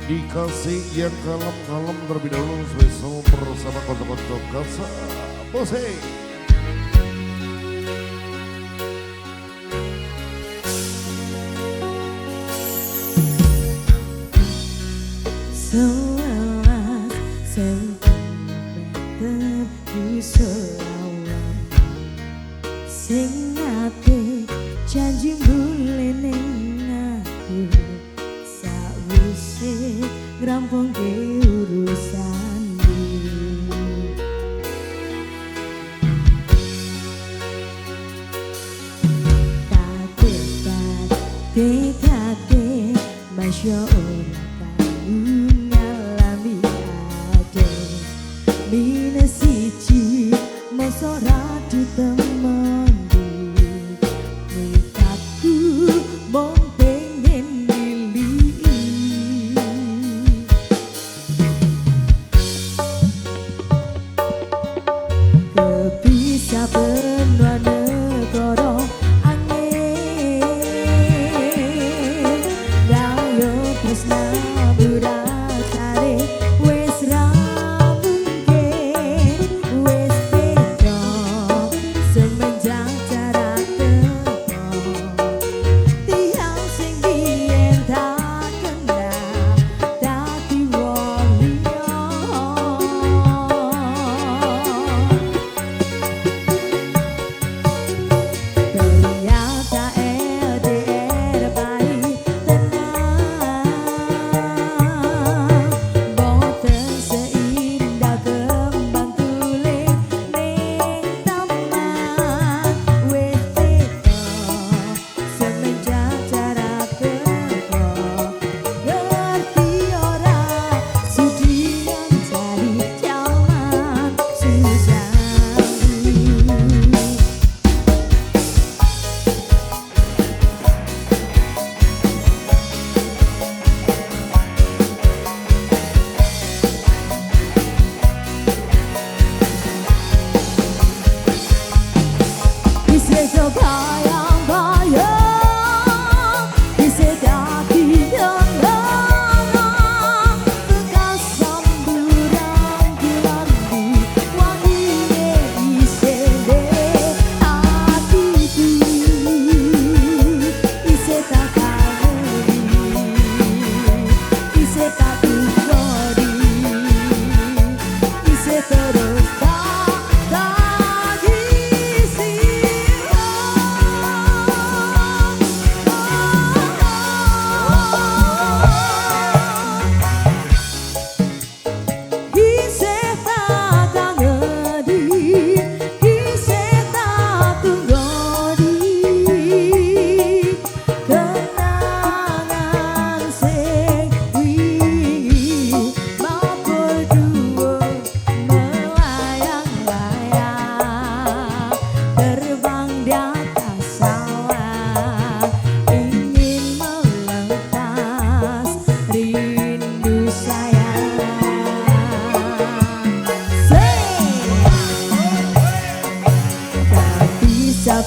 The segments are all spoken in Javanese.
Dikasih yang kalem-kalem terlebih dahulu spesial bersama konco-konco Kasa Bose. Selawas sentimeter di selawat sing ate janji mulai ning aku sawise ngrampung ke urusan TKT Masya Allah tahu ngalami ade minus siji mosora ditemendi mikatku mong pengen milih kepisah benua negara tresna burasare wes ramungke wes beda semenjak jarak teko tiang sing biyen tak kenal dadi wong liya ternyata LDR baik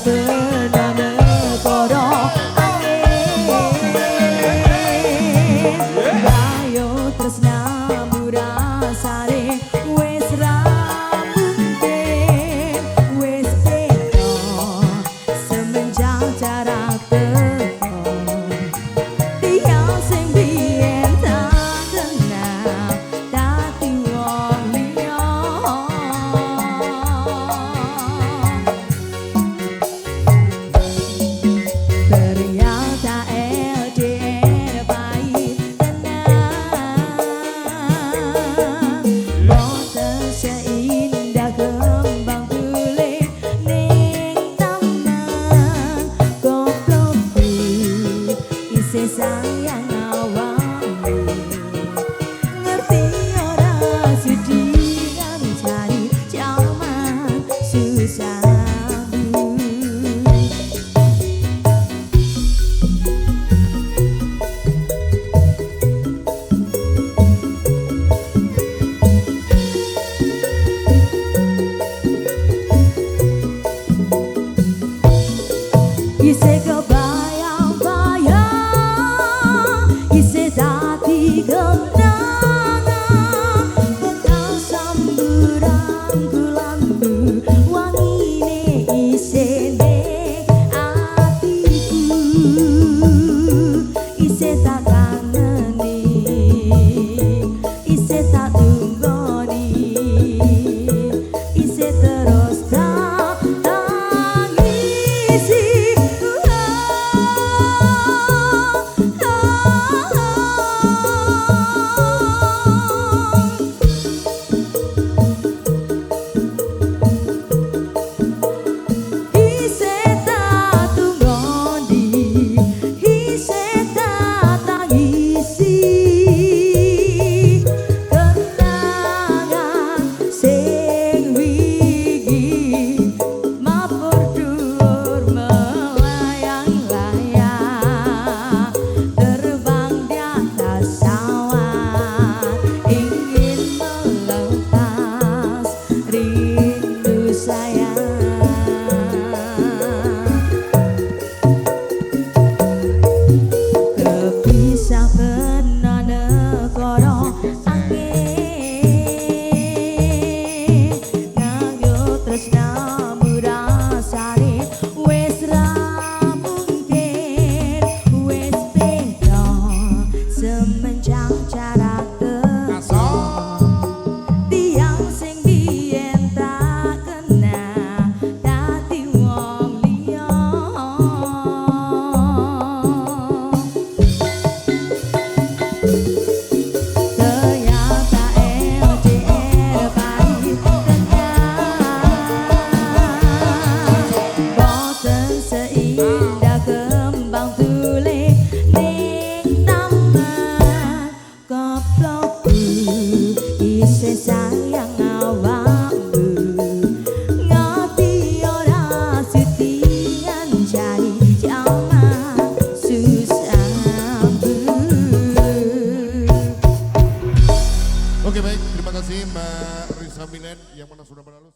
benua negara angin ayo tresna burasare wes ramungke wes beda semenjak jarak teko tiang sing biyen tak kenal dadi wong liya indah kembang tule ning taman koploku isih sayang awakmu ngati ora sutian jari jaman susahmu. Oke baik, terima kasih Mbak Risa Milen yang mana sudah berlalu.